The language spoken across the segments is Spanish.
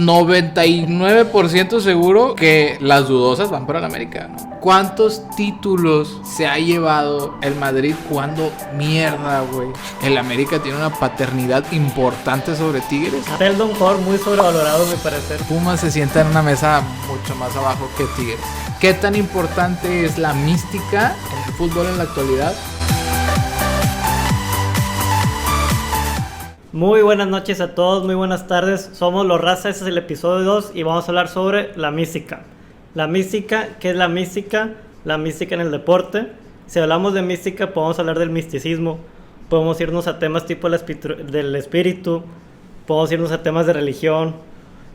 99% seguro que las dudosas van para el América, ¿no? ¿Cuántos títulos se ha llevado el Madrid jugando mierda, güey? El América tiene una paternidad importante sobre Tigres. Zelda, un jugador muy sobrevalorado, me parece. Pumas se sienta en una mesa mucho más abajo que Tigres. ¿Qué tan importante es la mística en el fútbol en la actualidad? Muy buenas noches a todos, muy buenas tardes. Somos Los Raza, este es el episodio 2 y vamos a hablar sobre la mística. La mística, ¿qué es la mística? La mística en el deporte. Si hablamos de mística, podemos hablar del misticismo. Podemos irnos a temas tipo del espíritu. Podemos irnos a temas de religión.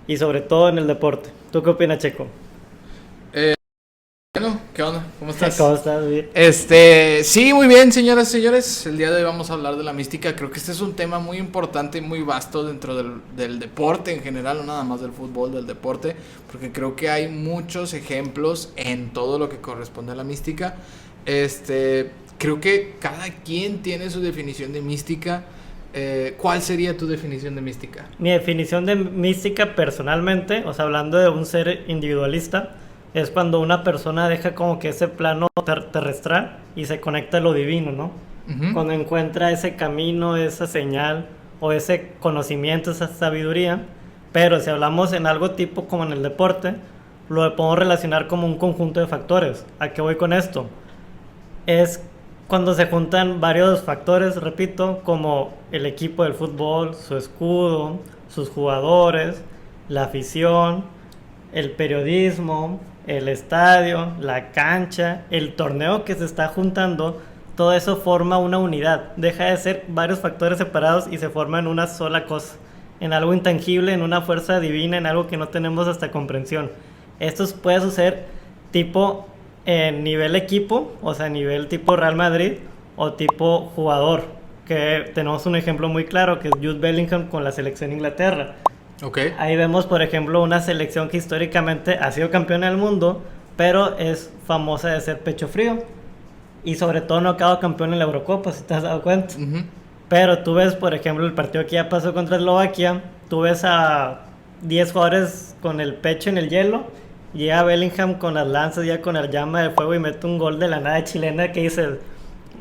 Y sobre todo en el deporte. ¿Tú qué opinas, Checo? Bueno, ¿qué onda? ¿Cómo estás? ¿Cómo estás? Bien. Sí, muy bien, señoras y señores. El día de hoy vamos a hablar de la mística. Creo que este es un tema muy importante y muy vasto dentro del deporte en general, no nada más del fútbol, del deporte, porque creo que hay muchos ejemplos en todo lo que corresponde a la mística. Creo que cada quien tiene su definición de mística. ¿Cuál sería tu definición de mística? Mi definición de mística personalmente, o sea, hablando de un ser individualista, es cuando una persona deja como que ese plano terrestral y se conecta a lo divino, ¿no? Uh-huh. Cuando encuentra ese camino, esa señal o ese conocimiento, esa sabiduría. Pero si hablamos en algo tipo como en el deporte, lo podemos relacionar como un conjunto de factores. ¿A qué voy con esto? Es cuando se juntan varios factores, repito, como el equipo del fútbol, su escudo, sus jugadores, la afición, el periodismo, el estadio, la cancha, el torneo que se está juntando. Todo eso forma una unidad, deja de ser varios factores separados y se forma en una sola cosa, en algo intangible, en una fuerza divina, en algo que no tenemos hasta comprensión. Esto puede suceder tipo en nivel equipo, o sea, nivel tipo Real Madrid o tipo jugador, que tenemos un ejemplo muy claro que es Jude Bellingham con la selección de Inglaterra. Okay. Ahí vemos, por ejemplo, una selección que históricamente ha sido campeona del mundo, pero es famosa de ser pecho frío. Y sobre todo no ha quedado campeón en la Eurocopa, si te has dado cuenta. Uh-huh. Pero tú ves, por ejemplo, el partido que ya pasó contra Eslovaquia, tú ves a 10 jugadores con el pecho en el hielo, llega Bellingham con las lanzas, ya con la llama de fuego y mete un gol de la nada chilena que dice,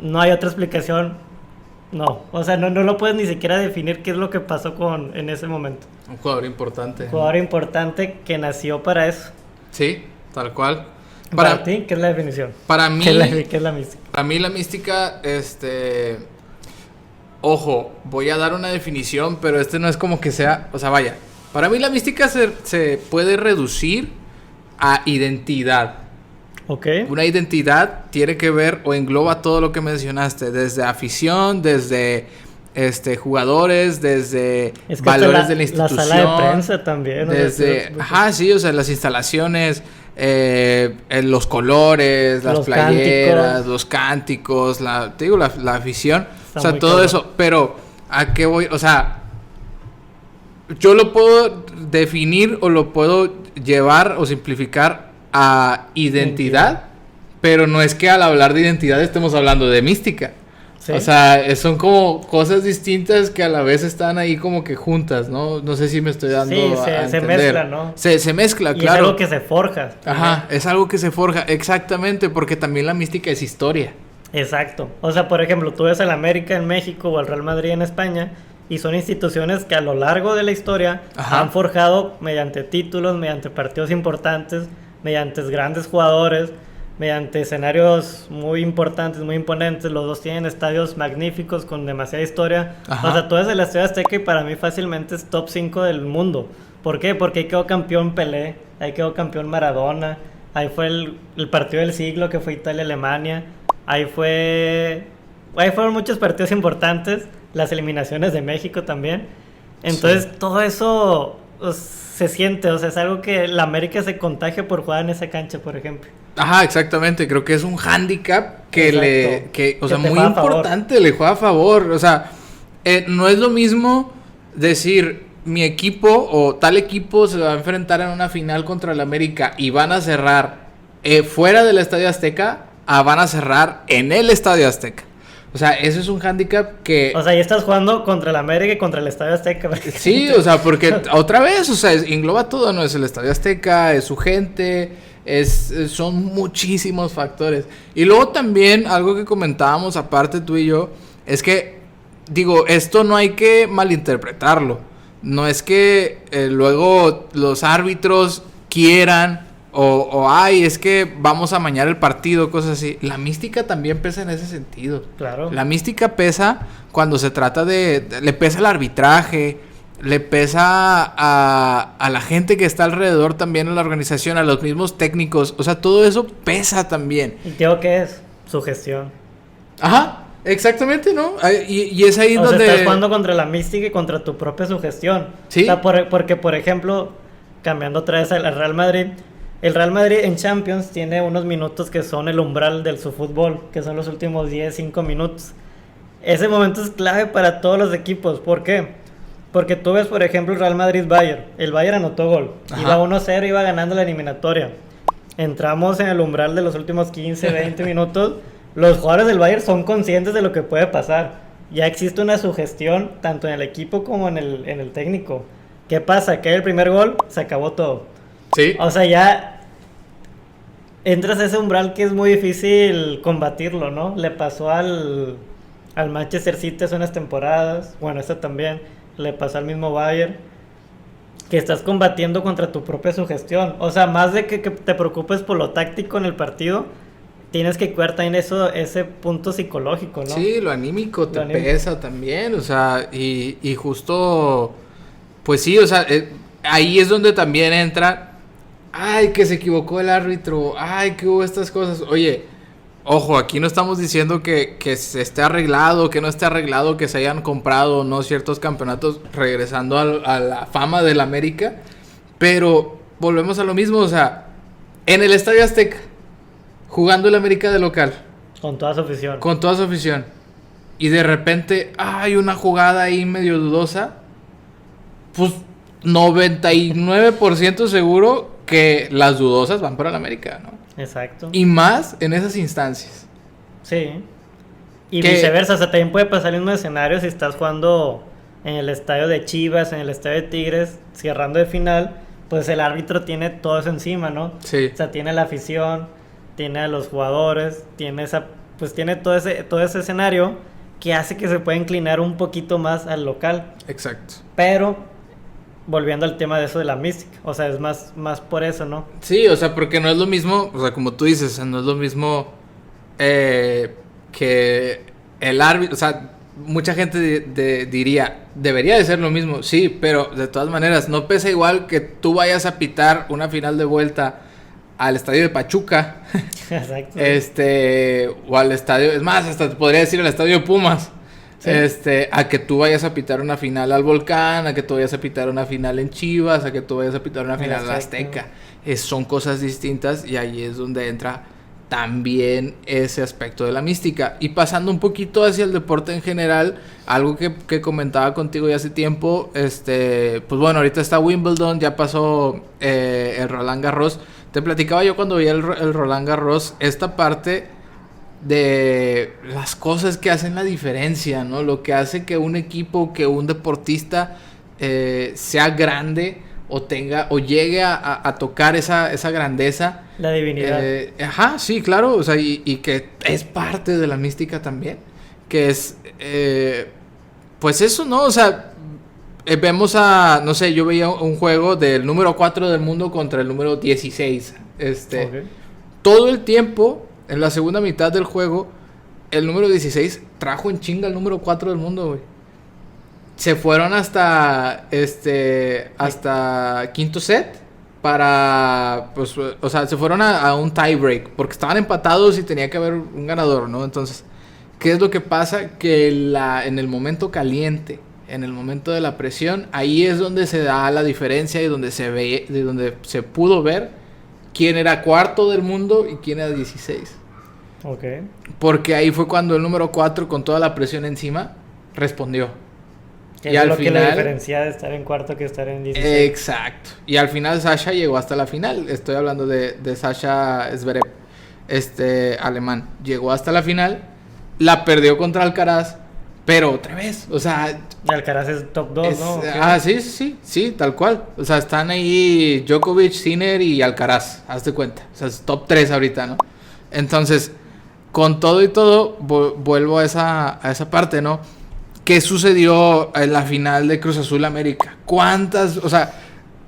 no hay otra explicación. No, o sea, no lo puedes ni siquiera definir qué es lo que pasó en ese momento. Un jugador importante. Un jugador importante que nació para eso. Sí, tal cual. Para ti, ¿qué es la definición? Para mí, ¿Qué es la mística? Para mí la mística, ojo, voy a dar una definición, pero no es como que sea, o sea, vaya. Para mí la mística se puede reducir a identidad. Okay. Una identidad tiene que ver o engloba todo lo que mencionaste, desde afición, desde jugadores, desde valores de la institución. La sala de prensa también. Desde, sí, o sea, las instalaciones, los colores, las playeras, los cánticos, la afición, o sea, todo eso. Pero, ¿a qué voy? O sea, yo lo puedo definir o lo puedo llevar o simplificar a identidad, pero no es que al hablar de identidad estemos hablando de mística. ¿Sí? O sea, son como cosas distintas que a la vez están ahí como que juntas, ¿no? No sé si me estoy dando a entender. Se mezcla, ¿no? Se mezcla, y claro. Es algo que se forja. Ajá, es algo que se forja, exactamente, porque también la mística es historia. Exacto. O sea, por ejemplo, tú ves al América en México o al Real Madrid en España y son instituciones que a lo largo de la historia han forjado mediante títulos, mediante partidos importantes, mediante grandes jugadores, mediante escenarios muy importantes, muy imponentes. Los dos tienen estadios magníficos con demasiada historia. Ajá. O sea, tú ves el Estadio Azteca y para mí fácilmente es top 5 del mundo. ¿Por qué? Porque ahí quedó campeón Pelé, ahí quedó campeón Maradona, ahí fue el partido del siglo que fue Italia-Alemania, ahí fueron muchos partidos importantes, las eliminaciones de México también. Entonces todo eso se siente, o sea, es algo que la América se contagia por jugar en esa cancha, por ejemplo. Ajá, exactamente, creo que es un hándicap que muy importante, le juega a favor. O sea, no es lo mismo decir mi equipo o tal equipo se va a enfrentar en una final contra el América y van a cerrar fuera del Estadio Azteca, van a cerrar en el Estadio Azteca. O sea, eso es un hándicap que... O sea, ya estás jugando contra el América y contra el Estadio Azteca. Sí, o sea, porque otra vez, o sea, engloba todo, ¿no? Es el Estadio Azteca, es su gente, son muchísimos factores. Y luego también, algo que comentábamos aparte tú y yo, es que, digo, esto no hay que malinterpretarlo. No es que luego los árbitros quieran... ay, es que vamos a amañar el partido, cosas así. La mística también pesa en ese sentido. Claro. La mística pesa cuando se trata le pesa el arbitraje, le pesa a la gente que está alrededor también en la organización, a los mismos técnicos. O sea, todo eso pesa también. ¿Y creo que es? Su gestión. Ajá, exactamente, ¿no? Y es ahí donde... estás jugando contra la mística y contra tu propia sugestión. Sí. O sea, porque, por ejemplo, cambiando otra vez al Real Madrid... El Real Madrid en Champions tiene unos minutos que son el umbral de su fútbol, que son los últimos 5 minutos. Ese momento es clave para todos los equipos. ¿Por qué? Porque tú ves, por ejemplo, el Real Madrid-Bayern. El Bayern anotó gol. Ajá. Iba 1-0, iba ganando la eliminatoria. Entramos en el umbral de los últimos 15, 20 minutos. Los jugadores del Bayern son conscientes de lo que puede pasar. Ya existe una sugestión, tanto en el equipo como en el técnico. ¿Qué pasa? Que el primer gol, se acabó todo. Sí. O sea, ya entras a ese umbral que es muy difícil combatirlo, ¿no? Le pasó al Manchester City hace unas temporadas, bueno, esta también, le pasó al mismo Bayern, que estás combatiendo contra tu propia sugestión. O sea, más de que te preocupes por lo táctico en el partido, tienes que cuidar también ese punto psicológico, ¿no? Sí, lo anímico te pesa también, o sea, y justo, pues sí, o sea, ahí es donde también entra... Ay, que se equivocó el árbitro. Ay, que hubo estas cosas. Oye, ojo, aquí no estamos diciendo que se esté arreglado, que no esté arreglado, que se hayan comprado no ciertos campeonatos regresando a la fama del América. Pero volvemos a lo mismo, o sea, en el Estadio Azteca, jugando el América de local. Con toda su afición. Con toda su afición. Y de repente, hay una jugada ahí medio dudosa. Pues 99% seguro que las dudosas van para el América, ¿no? Exacto. Y más en esas instancias. Sí. Y viceversa, o sea, también puede pasar el mismo escenario si estás jugando en el estadio de Chivas, en el estadio de Tigres, cerrando de final, pues el árbitro tiene todo eso encima, ¿no? Sí. O sea, tiene la afición, tiene a los jugadores, tiene tiene todo ese escenario que hace que se pueda inclinar un poquito más al local. Exacto. Pero volviendo al tema de eso de la mística, o sea, es más por eso, ¿no? Sí, o sea, porque no es lo mismo, o sea, como tú dices, no es lo mismo que el árbitro, o sea, mucha gente diría, debería de ser lo mismo, sí, pero de todas maneras, no pesa igual que tú vayas a pitar una final de vuelta al estadio de Pachuca. Exacto. O al estadio, es más, hasta te podría decir al estadio de Pumas. Sí. A que tú vayas a pitar una final al Volcán, a que tú vayas a pitar una final en Chivas, a que tú vayas a pitar una final al Azteca. Son cosas distintas y ahí es donde entra también ese aspecto de la mística. Y pasando un poquito hacia el deporte en general, algo que comentaba contigo ya hace tiempo, pues bueno, ahorita está Wimbledon, ya pasó el Roland Garros. Te platicaba yo cuando vi el Roland Garros, esta parte de las cosas que hacen la diferencia, ¿no? Lo que hace que un equipo, que un deportista sea grande o tenga o llegue a tocar esa grandeza. La divinidad. Ajá, sí, claro, o sea, y que es parte de la mística también, que es, pues eso, ¿no? O sea, vemos no sé, yo veía un juego del número 4 del mundo contra el número 16, Okay. Todo el tiempo, en la segunda mitad del juego, el número 16 trajo en chinga al número 4 del mundo, güey. Se fueron hasta quinto set para, pues, o sea, se fueron a un tie break porque estaban empatados y tenía que haber un ganador, ¿no? Entonces, ¿qué es lo que pasa? Que en el momento caliente, en el momento de la presión, ahí es donde se da la diferencia y donde se ve, de donde se pudo ver quién era cuarto del mundo y quién era 16. Okay. Porque ahí fue cuando el número 4, con toda la presión encima, respondió. Y al final, que la diferencia de estar en cuarto que estar en 16. Exacto. Y al final Sasha llegó hasta la final. Estoy hablando de Sasha Zverev, alemán. Llegó hasta la final la perdió contra Alcaraz, pero otra vez, o sea... Alcaraz es top 2, ¿no? Sí, tal cual. O sea, están ahí Djokovic, Sinner y Alcaraz, hazte cuenta. O sea, es top 3 ahorita, ¿no? Entonces, con todo y todo, vuelvo a esa parte, ¿no? ¿Qué sucedió en la final de Cruz Azul América? ¿Cuántas? O sea,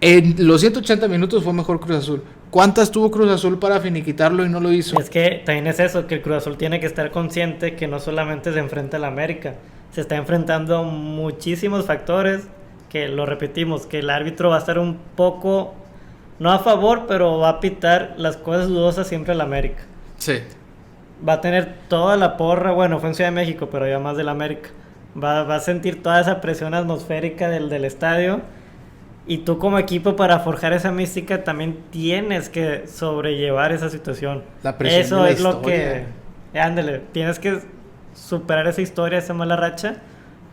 en los 180 minutos fue mejor Cruz Azul. ¿Cuántas tuvo Cruz Azul para finiquitarlo y no lo hizo? Es que también es eso, que el Cruz Azul tiene que estar consciente que no solamente se enfrenta a la América, se está enfrentando a muchísimos factores, que lo repetimos, que el árbitro va a estar un poco, no a favor, pero va a pitar las cosas dudosas siempre a la América. Sí. Va a tener toda la porra, bueno, fue en Ciudad de México, pero ya más de la América. Va a sentir toda esa presión atmosférica del estadio. Y tú como equipo, para forjar esa mística, también tienes que sobrellevar esa situación. La presión eso de la es lo historia. que... Ándale, tienes que superar esa historia, esa mala racha,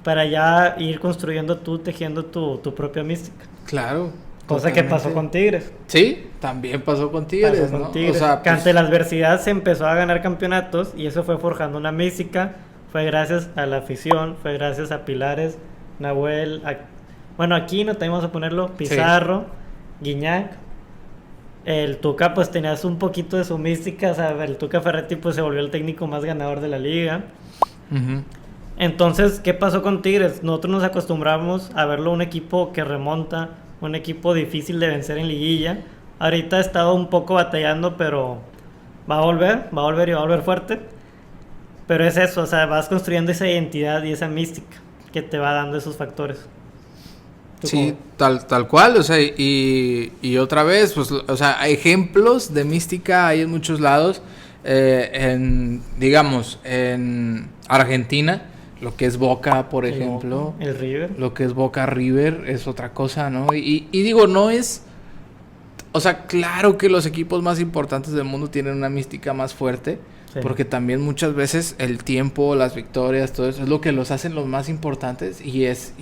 para ya ir construyendo tú, tejiendo tu propia mística. Claro. Cosa totalmente. que pasó con Tigres. Sí, también pasó con Tigres, Pasó con ¿no? Tigres. O sea, que ante la adversidad se empezó a ganar campeonatos y eso fue forjando una mística. Fue gracias a la afición, fue gracias a Pilares, Nahuel, bueno, aquí no tenemos a ponerlo, Pizarro, sí. Guiñac. El Tuca pues tenías un poquito de su mística, o sea, el Tuca Ferretti pues se volvió el técnico más ganador de la liga. Uh-huh. Entonces, ¿qué pasó con Tigres? Nosotros nos acostumbramos a verlo un equipo que remonta, un equipo difícil de vencer en liguilla. Ahorita ha estado un poco batallando, pero va a volver y va a volver fuerte. Pero es eso, o sea, vas construyendo esa identidad y esa mística que te va dando esos factores. Sí, tal cual, o sea, y otra vez, pues, o sea, ejemplos de mística hay en muchos lados, digamos, en Argentina, lo que es Boca, por ejemplo. El River. Lo que es Boca River es otra cosa, ¿no? Y digo, no es, o sea, claro que los equipos más importantes del mundo tienen una mística más fuerte, sí. Porque también muchas veces el tiempo, las victorias, todo eso es lo que los hacen los más importantes y es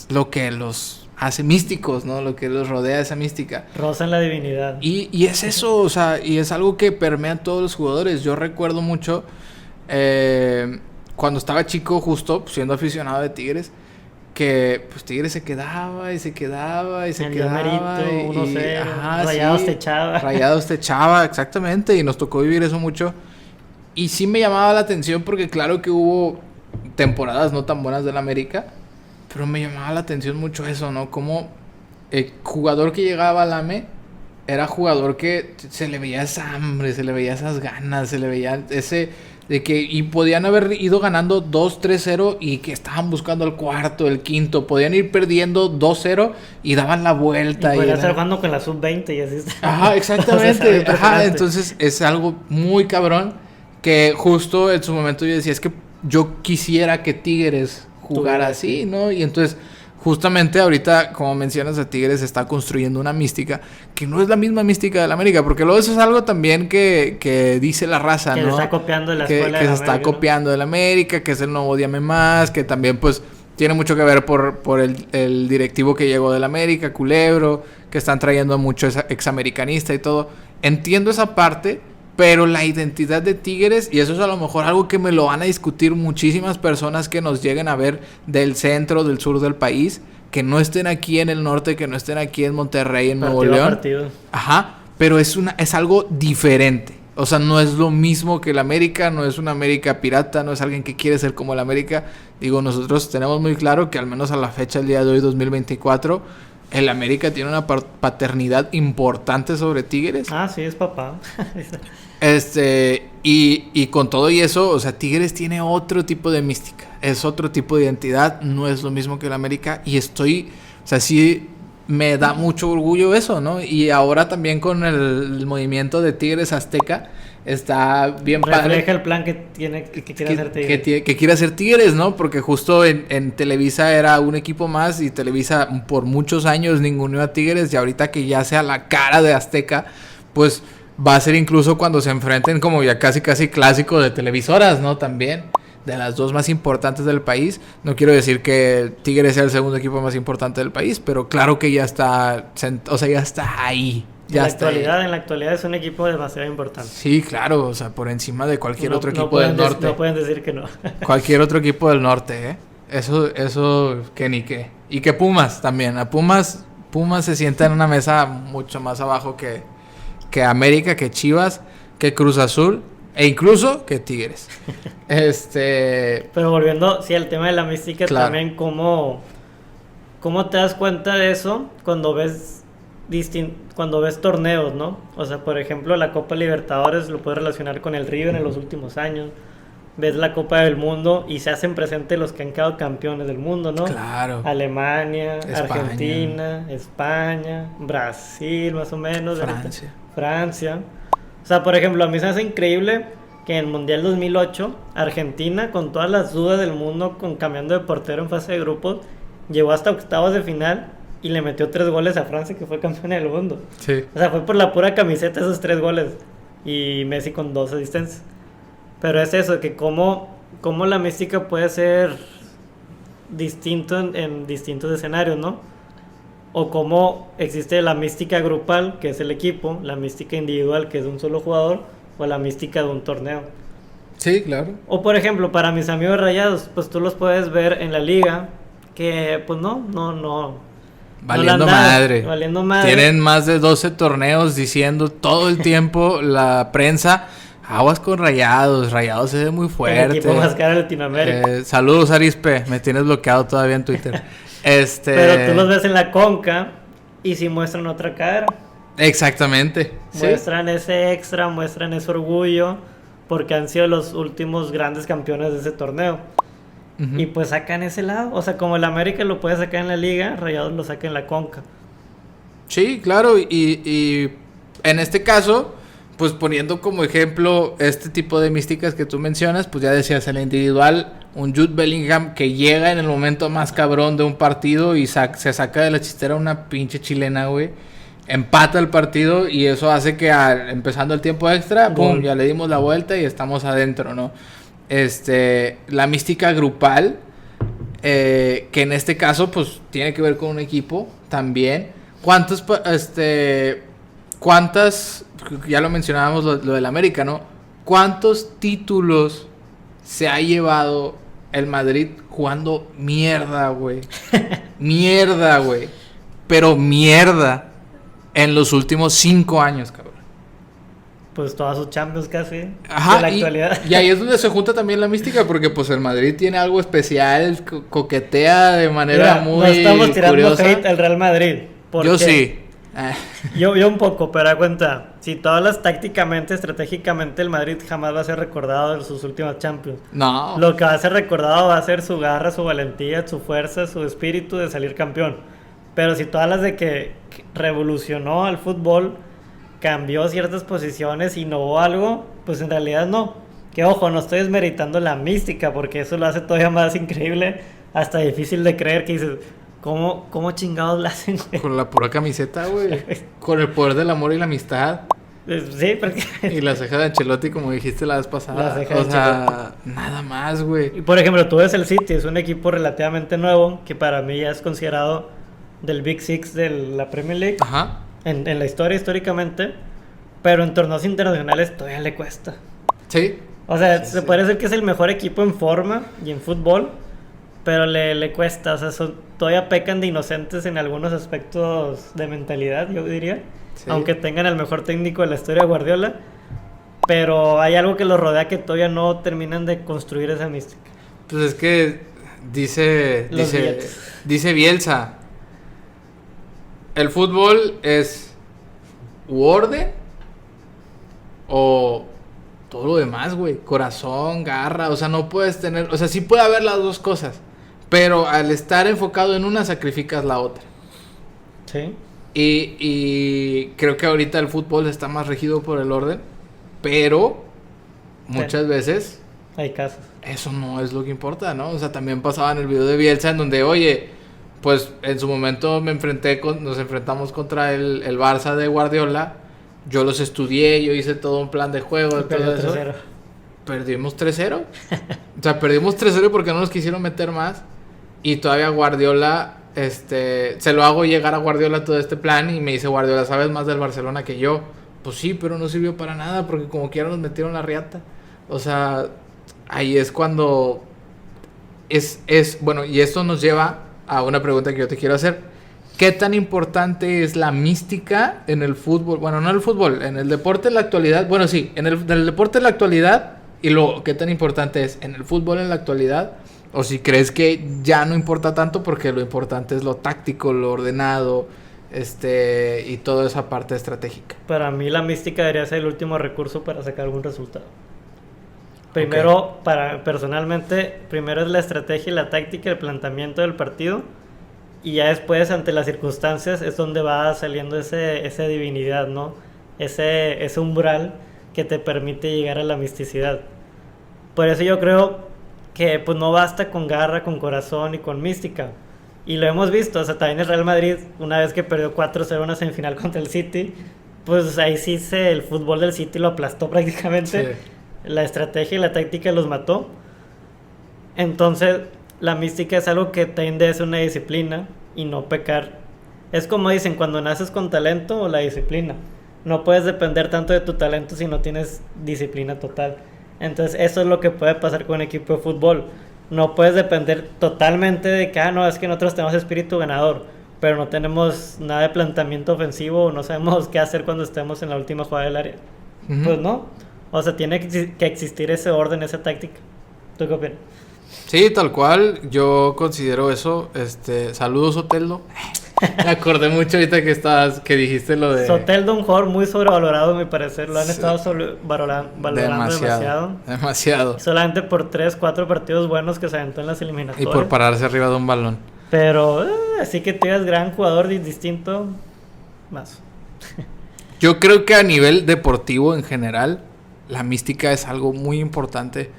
lo que los hace místicos, ¿no? Lo que los rodea esa mística. Rozan la divinidad. Y es eso, o sea, y es algo que permea a todos los jugadores. Yo recuerdo mucho cuando estaba chico, justo pues, siendo aficionado de Tigres, que pues Tigres se quedaba y se quedaba y se quedaba. El 1-0, Rayados sí, te echaba. Rayados te echaba, exactamente, y nos tocó vivir eso mucho. Y sí me llamaba la atención porque claro que hubo temporadas no tan buenas del América, pero me llamaba la atención mucho eso, ¿no? Como el jugador que llegaba al AME era jugador que se le veía esa hambre, se le veía esas ganas, se le veía ese... de que y podían haber ido ganando 2-3-0 y que estaban buscando el cuarto, el quinto. Podían ir perdiendo 2-0 y daban la vuelta. Y podían estar jugando con la sub-20 y así está. Ajá, exactamente. Ajá, entonces es algo muy cabrón que justo en su momento yo decía, es que yo quisiera que Tigres jugara así, ¿no? Y entonces... justamente ahorita, como mencionas, a Tigres está construyendo una mística que no es la misma mística de la América, porque luego eso es algo también que dice la raza, que ¿no? Que se está copiando de la escuela que de la se está América, copiando de la América, que es el nuevo Díame Más, que también pues tiene mucho que ver por el directivo que llegó de la América, Culebro, que están trayendo mucho examericanista y todo. Entiendo esa parte, pero la identidad de Tigres, y eso es a lo mejor algo que me lo van a discutir muchísimas personas que nos lleguen a ver del centro, del sur del país, que no estén aquí en el norte, que no estén aquí en Monterrey, en Nuevo León. Partido. Ajá, pero es algo diferente. O sea, no es lo mismo que el América, no es una América pirata, no es alguien que quiere ser como el América. Digo, nosotros tenemos muy claro que al menos a la fecha, el día de hoy, 2024... el América tiene una paternidad importante sobre Tigres. Ah, sí, es papá. Y con todo y eso, o sea, Tigres tiene otro tipo de mística. Es otro tipo de identidad. No es lo mismo que el América. Y o sea, sí me da mucho orgullo eso, ¿no? Y ahora también con el movimiento de Tigres Azteca, está bien padre. Refleja el plan que quiere hacer Tigres. Que quiere hacer Tigres, ¿no? Porque justo en Televisa era un equipo más y Televisa por muchos años ninguneó a Tigres, y ahorita que ya sea la cara de Azteca, pues va a ser incluso cuando se enfrenten como ya casi clásico de televisoras, ¿no? También de las dos más importantes del país. No quiero decir que Tigres sea el segundo equipo más importante del país, pero claro que ya está, o sea, ya está ahí. En la actualidad es un equipo demasiado importante. Sí, claro, o sea, por encima de cualquier otro equipo del norte. No pueden decir que no. Cualquier otro equipo del norte, ¿eh? Eso que ni qué. Y que Pumas también. A Pumas se sienta en una mesa mucho más abajo que América, que Chivas, que Cruz Azul e incluso que Tigres. Pero volviendo, sí, al tema de la mística, claro. También cómo te das cuenta de eso cuando ves torneos, ¿no? O sea, por ejemplo, la Copa Libertadores lo puedes relacionar con el River en los últimos años. Ves la Copa del Mundo y se hacen presentes los que han quedado campeones del mundo, ¿no? Claro. Alemania, Argentina, España, Brasil, más o menos. Francia. O sea, por ejemplo, a mí se me hace increíble que en el Mundial 2008, Argentina, con todas las dudas del mundo, cambiando de portero en fase de grupos, llegó hasta octavos de final y le metió 3 goles a Francia, que fue campeona del mundo. Sí. O sea, fue por la pura camiseta esos 3 goles. Y Messi con 2 asistencias. Pero es eso, que cómo la mística puede ser distinto en distintos escenarios, ¿no? O cómo existe la mística grupal, que es el equipo, la mística individual, que es de un solo jugador, o la mística de un torneo. Sí, claro. O por ejemplo, para mis amigos Rayados, pues tú los puedes ver en la liga, que pues no. Valiendo madre. Tienen más de 12 torneos diciendo todo el tiempo la prensa... Aguas con Rayados se ve muy fuerte. El equipo más caro de Latinoamérica. Saludos, Arispe, me tienes bloqueado todavía en Twitter. Pero tú los ves en la Conca y sí muestran otra cara. Exactamente. Muestran ese extra, muestran ese orgullo, porque han sido los últimos grandes campeones de ese torneo. Uh-huh. Y pues sacan ese lado. O sea, como el América lo puede sacar en la Liga, Rayados lo saca en la Conca. Sí, claro, y en este caso... Pues poniendo como ejemplo este tipo de místicas que tú mencionas, pues ya decías, el individual, un Jude Bellingham que llega en el momento más cabrón de un partido y se saca de la chistera una pinche chilena, güey. Empata el partido y eso hace que empezando el tiempo extra, pum, ya le dimos la vuelta y estamos adentro, ¿no? La mística grupal, que en este caso, pues tiene que ver con un equipo también. ¿Cuántas, ya lo mencionábamos lo del América, ¿no? ¿Cuántos títulos se ha llevado el Madrid jugando mierda, güey? Mierda, güey. Pero mierda en los últimos 5 años, cabrón. Pues todas sus Champions casi. Ajá, de la actualidad. Y ahí es donde se junta también la mística, porque pues el Madrid tiene algo especial, coquetea de manera muy curiosa. No estamos tirando hate al Real Madrid. Yo sí. Yo un poco, pero da cuenta, si tú hablas tácticamente, estratégicamente, el Madrid jamás va a ser recordado en sus últimas Champions. No. Lo que va a ser recordado va a ser su garra, su valentía, su fuerza, su espíritu de salir campeón. Pero si tú hablas de que revolucionó al fútbol, cambió ciertas posiciones, innovó algo, pues en realidad no. Que ojo, no estoy desmeritando la mística, porque eso lo hace todavía más increíble, hasta difícil de creer, que dices... ¿Cómo chingados la hacen, güey? Con la pura camiseta, güey. Con el poder del amor y la amistad. Sí, porque... Y la ceja de Ancelotti, como dijiste la vez pasada. O sea, nada más, güey. Y por ejemplo, tú ves el City, es un equipo relativamente nuevo, que para mí ya es considerado del Big Six de la Premier League. Ajá. En la historia, históricamente. Pero en torneos internacionales todavía le cuesta. Sí. O sea, se puede decir que es el mejor equipo en forma y en fútbol, pero le cuesta, o sea, todavía pecan de inocentes en algunos aspectos de mentalidad, yo diría. Sí. Aunque tengan el mejor técnico de la historia, Guardiola. Pero hay algo que los rodea que todavía no terminan de construir esa mística. Pues es que dice Bielsa, el fútbol es u orden o todo lo demás, güey. Corazón, garra, o sea, no puedes tener... O sea, sí puede haber las dos cosas, pero al estar enfocado en una, sacrificas la otra. Sí. Y creo que ahorita el fútbol está más regido por el orden, pero muchas veces... Hay casos. Eso no es lo que importa, ¿no? O sea, también pasaba en el video de Bielsa en donde, oye, pues en su momento nos enfrentamos contra el Barça de Guardiola. Yo los estudié, yo hice todo un plan de juego, todo eso. 3-0. Perdimos 3-0. O sea, perdimos 3-0 porque no nos quisieron meter más. Y todavía Guardiola se lo hago llegar a Guardiola todo este plan y me dice Guardiola, ¿sabes más del Barcelona que yo? Pues sí, pero no sirvió para nada porque como quiera nos metieron la riata. O sea, ahí es cuando bueno, y esto nos lleva a una pregunta que yo te quiero hacer. ¿Qué tan importante es la mística en el fútbol? Bueno, no en el fútbol, en el deporte en la actualidad. Bueno, sí, en el deporte en la actualidad. Y luego, ¿qué tan importante es en el fútbol en la actualidad? O si crees que ya no importa tanto porque lo importante es lo táctico, lo ordenado, y toda esa parte estratégica. Para mí la mística debería ser el último recurso para sacar algún resultado. Primero, personalmente, primero es la estrategia y la táctica, el planteamiento del partido. Y ya después, ante las circunstancias, es donde va saliendo esa divinidad, ¿no? Ese umbral que te permite llegar a la misticidad. Por eso yo creo que pues no basta con garra, con corazón y con mística. Y lo hemos visto, o sea, también el Real Madrid, una vez que perdió 4-0 en una semifinal contra el City, pues ahí sí el fútbol del City lo aplastó prácticamente. Sí. La estrategia y la táctica los mató. Entonces, la mística es algo que tiende a ser una disciplina y no pecar. Es como dicen, cuando naces con talento o la disciplina. No puedes depender tanto de tu talento si no tienes disciplina total. Entonces, eso es lo que puede pasar con un equipo de fútbol. No puedes depender totalmente de que, no, es que nosotros tenemos espíritu ganador, pero no tenemos nada de planteamiento ofensivo, no sabemos qué hacer cuando estemos en la última jugada del área. Uh-huh. Pues no. O sea, tiene que existir ese orden, esa táctica. ¿Tú qué opinas? Sí, tal cual. Yo considero eso. Saludos, Soteldo. Me acordé mucho ahorita que dijiste lo de... Soteldo, un jugador muy sobrevalorado, a mi parecer. Lo han estado valorando demasiado. Solamente por 3-4 partidos buenos que se aventó en las eliminatorias. Y por pararse arriba de un balón. Pero, así que tú eres gran jugador distinto, más. Yo creo que a nivel deportivo en general, la mística es algo muy importante.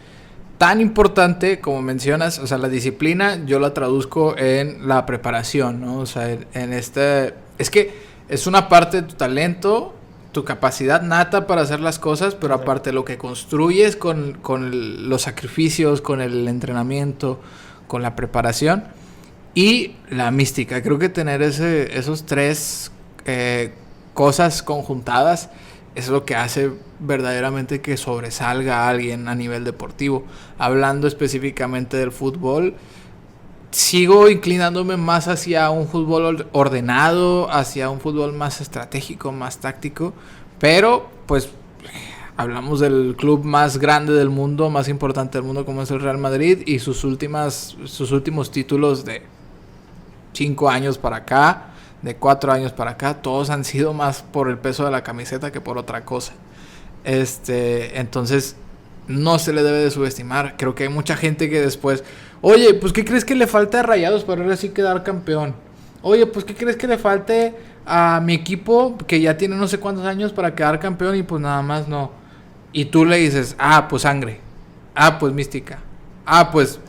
Tan importante como mencionas, o sea, la disciplina yo la traduzco en la preparación, ¿no? O sea, es que es una parte de tu talento, tu capacidad nata para hacer las cosas, pero aparte lo que construyes con los sacrificios, con el entrenamiento, con la preparación y la mística. Creo que tener esos tres cosas conjuntadas es lo que hace verdaderamente que sobresalga a alguien a nivel deportivo. Hablando específicamente del fútbol, sigo inclinándome más hacia un fútbol ordenado, hacia un fútbol más estratégico, más táctico, pero pues hablamos del club más grande del mundo, más importante del mundo como es el Real Madrid y sus últimos títulos de 5 años para acá, de 4 años para acá, todos han sido más por el peso de la camiseta que por otra cosa. Entonces no se le debe de subestimar. Creo que hay mucha gente que después, oye, pues ¿qué crees que le falta a Rayados para ahora sí quedar campeón? Oye, pues ¿qué crees que le falte a mi equipo que ya tiene no sé cuántos años para quedar campeón? Y pues nada más no. Y tú le dices, pues sangre, pues mística, pues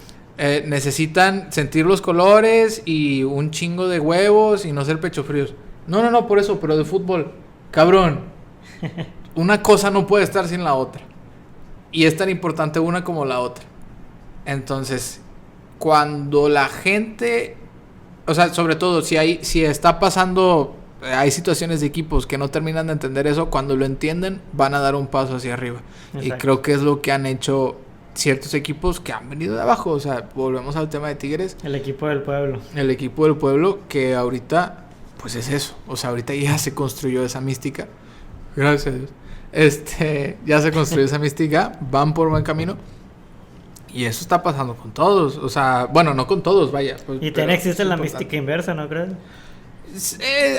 necesitan sentir los colores y un chingo de huevos y no ser pecho fríos. No, por eso, pero de fútbol, cabrón. Una cosa no puede estar sin la otra. Y es tan importante una como la otra. Entonces, cuando la gente, o sea, sobre todo si está pasando, hay situaciones de equipos que no terminan de entender eso, cuando lo entienden van a dar un paso hacia arriba. Exacto. Y creo que es lo que han hecho ciertos equipos que han venido de abajo. O sea, volvemos al tema de Tigres. El equipo del pueblo. El equipo del pueblo, que ahorita pues es eso. O sea, ahorita ya se construyó esa mística. Gracias a Dios. Ya se construyó esa mística, van por buen camino. Y eso está pasando con todos. O sea, bueno, no con todos, vaya. Pues, y también existe la mística inversa, ¿no crees?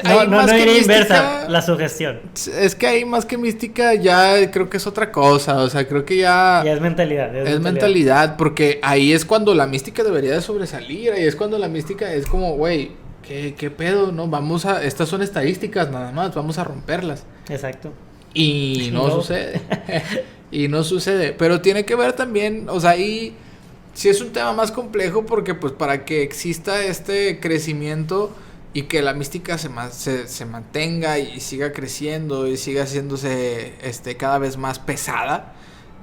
No diría inversa, la sugestión. Es que hay más que mística, ya creo que es otra cosa. O sea, creo que ya es mentalidad. Es mentalidad, porque ahí es cuando la mística debería de sobresalir. Ahí es cuando la mística es como, güey, ¿qué pedo? No, estas son estadísticas nada más, vamos a romperlas. Exacto. Y no sucede. Y no sucede. Pero tiene que ver también, o sea, ahí sí es un tema más complejo porque pues para que exista este crecimiento y que la mística se mantenga y siga creciendo y siga haciéndose cada vez más pesada,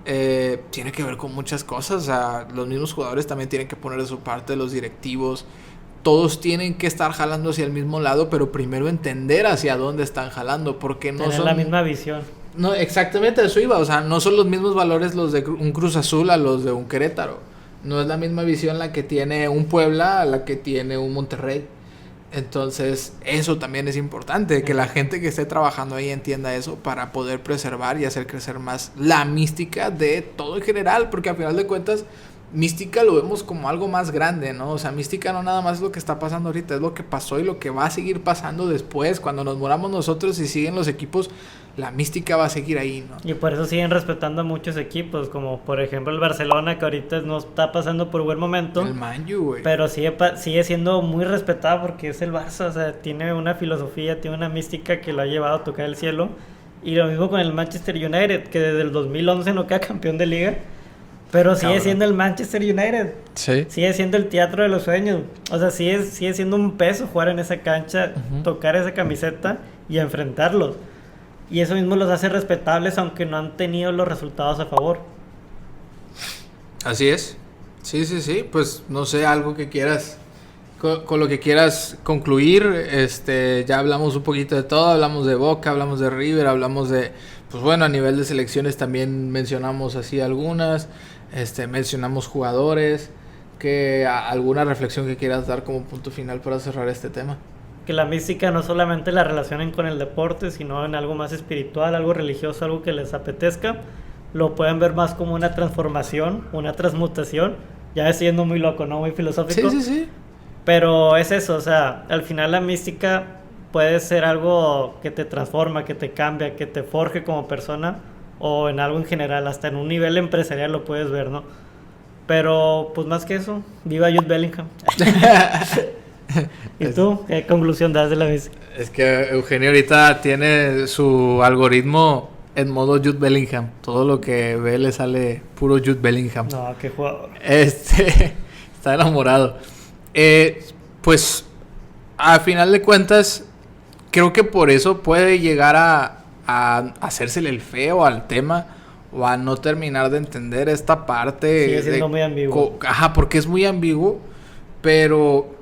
tiene que ver con muchas cosas. O sea, los mismos jugadores también tienen que poner de su parte, los directivos, todos tienen que estar jalando hacia el mismo lado, pero primero entender hacia dónde están jalando, porque no tener son... la misma visión. No, exactamente eso iba, o sea, no son los mismos valores los de un Cruz Azul a los de un Querétaro. No es la misma visión la que tiene un Puebla a la que tiene un Monterrey. Entonces, eso también es importante, que la gente que esté trabajando ahí entienda eso para poder preservar y hacer crecer más la mística de todo en general, porque al final de cuentas, mística lo vemos como algo más grande, ¿no? O sea, mística no nada más es lo que está pasando ahorita, es lo que pasó y lo que va a seguir pasando después, cuando nos moramos nosotros y siguen los equipos, la mística va a seguir ahí, ¿no? Y por eso siguen respetando a muchos equipos, como por ejemplo el Barcelona, que ahorita no está pasando por buen momento. El Man U, güey. Pero sigue siendo muy respetado porque es el Barça, o sea, tiene una filosofía, tiene una mística que lo ha llevado a tocar el cielo. Y lo mismo con el Manchester United, que desde el 2011 no queda campeón de liga, pero sigue siendo el Manchester United. Sí. Sigue siendo el teatro de los sueños. O sea, sigue siendo un peso jugar en esa cancha, tocar esa camiseta y enfrentarlos. Y eso mismo los hace respetables, aunque no han tenido los resultados a favor. Así es. Sí. Pues no sé, algo que quieras, con lo que quieras concluir. Ya hablamos un poquito de todo. Hablamos de Boca, hablamos de River, hablamos de... Pues bueno, a nivel de selecciones también mencionamos así algunas. Mencionamos jugadores. ¿Alguna reflexión que quieras dar como punto final para cerrar este tema? Que la mística no solamente la relacionen con el deporte, sino en algo más espiritual, algo religioso, algo que les apetezca. Lo pueden ver más como una transformación, una transmutación. Ya siendo muy loco, ¿no? Muy filosófico. Sí. Pero es eso, o sea, al final la mística puede ser algo que te transforma, que te cambia, que te forje como persona, o en algo en general, hasta en un nivel empresarial lo puedes ver, ¿no? Pero, pues más que eso, viva Jude Bellingham. ¿Y tú? ¿Qué conclusión das de la mística? Es que Eugenio ahorita tiene su algoritmo en modo Jude Bellingham. Todo lo que ve le sale puro Jude Bellingham. No, qué jugador. Está enamorado. Pues, a final de cuentas, creo que por eso puede llegar a hacérsele el feo al tema o a no terminar de entender esta parte. Sigue siendo muy ambiguo. Porque es muy ambiguo, pero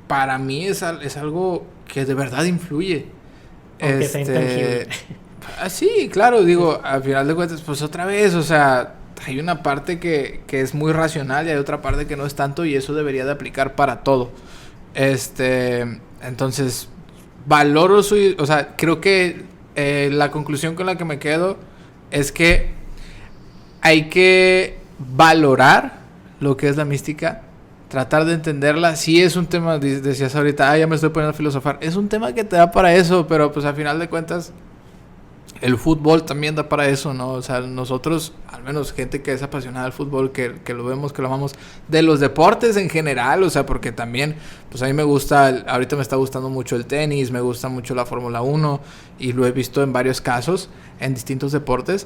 para mí es algo que de verdad influye. Aunque sea intangible. Sí, claro, digo, al final de cuentas, pues otra vez, o sea, hay una parte que es muy racional y hay otra parte que no es tanto, y eso debería de aplicar para todo. Entonces, valoro o sea, creo que la conclusión con la que me quedo es que hay que valorar lo que es la mística, tratar de entenderla. Sí es un tema, decías ahorita, ya me estoy poniendo a filosofar, es un tema que te da para eso, pero pues al final de cuentas el fútbol también da para eso, ¿no? O sea, nosotros, al menos gente que es apasionada del fútbol, que lo vemos, que lo amamos, de los deportes en general, o sea, porque también, pues a mí me gusta, ahorita me está gustando mucho el tenis, me gusta mucho la Fórmula 1, y lo he visto en varios casos, en distintos deportes.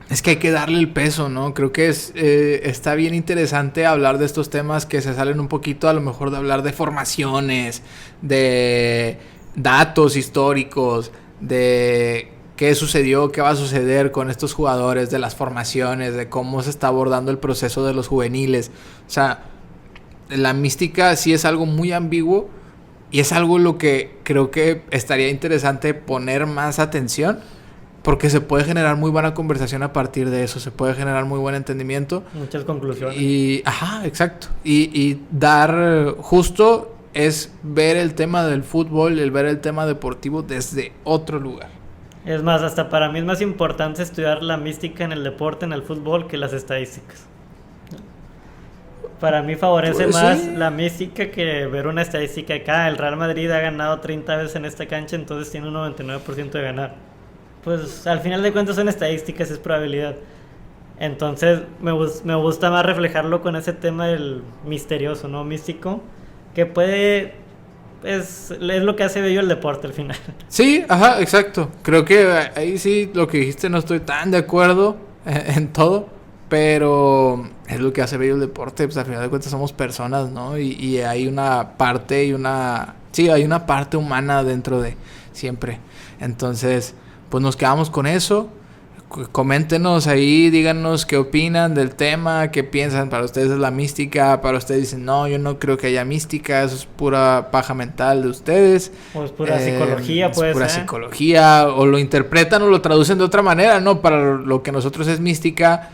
Es que hay que darle el peso, ¿no? Creo que está bien interesante hablar de estos temas que se salen un poquito, a lo mejor, de hablar de formaciones, de datos históricos, de qué sucedió, qué va a suceder con estos jugadores, de las formaciones, de cómo se está abordando el proceso de los juveniles. O sea, la mística sí es algo muy ambiguo y es algo lo que creo que estaría interesante poner más atención, porque se puede generar muy buena conversación a partir de eso, se puede generar muy buen entendimiento. Muchas conclusiones. Exacto. Y dar justo es ver el tema del fútbol, el ver el tema deportivo desde otro lugar. Es más, hasta para mí es más importante estudiar la mística en el deporte, en el fútbol, que las estadísticas. Para mí favorece más la mística que ver una estadística de acá. El Real Madrid ha ganado 30 veces en esta cancha, entonces tiene un 99% de ganar. Pues al final de cuentas son estadísticas, es probabilidad. Entonces me gusta más reflejarlo con ese tema del misterioso, ¿no? Místico, que puede... Es lo que hace bello el deporte al final. Sí, exacto. Creo que ahí sí, lo que dijiste, no estoy tan de acuerdo en todo, pero es lo que hace bello el deporte. Pues al final de cuentas somos personas, ¿no? Y hay una parte hay una parte humana dentro de siempre. Entonces, pues nos quedamos con eso, coméntenos ahí, díganos qué opinan del tema, qué piensan. Para ustedes es la mística, para ustedes dicen, no, yo no creo que haya mística, eso es pura paja mental de ustedes. O es pura psicología, puede ser. Es pura psicología, o lo interpretan o lo traducen de otra manera, ¿no? Para lo que nosotros es mística,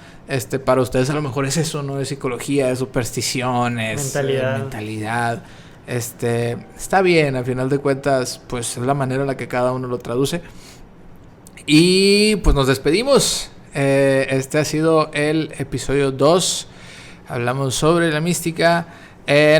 para ustedes a lo mejor es eso, no es psicología, es superstición, es mentalidad. Está bien, al final de cuentas, pues es la manera en la que cada uno lo traduce. Y pues nos despedimos. Este ha sido el episodio 2. Hablamos sobre la mística.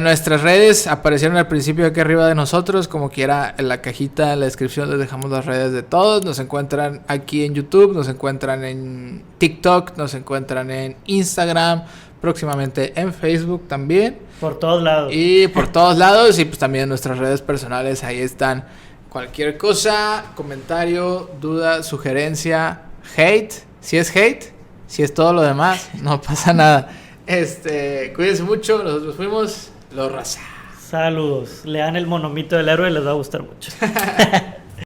Nuestras redes aparecieron al principio aquí arriba de nosotros. Como quiera, en la cajita, en la descripción les dejamos las redes de todos. Nos encuentran aquí en YouTube, nos encuentran en TikTok, nos encuentran en Instagram, próximamente en Facebook también. Por todos lados. Y por todos lados. Y pues también nuestras redes personales, ahí están. Cualquier cosa, comentario, duda, sugerencia, hate. Si es hate, si es todo lo demás, no pasa nada. Cuídense mucho, nosotros fuimos Los Raza. Saludos. Lean el monomito del héroe, les va a gustar mucho.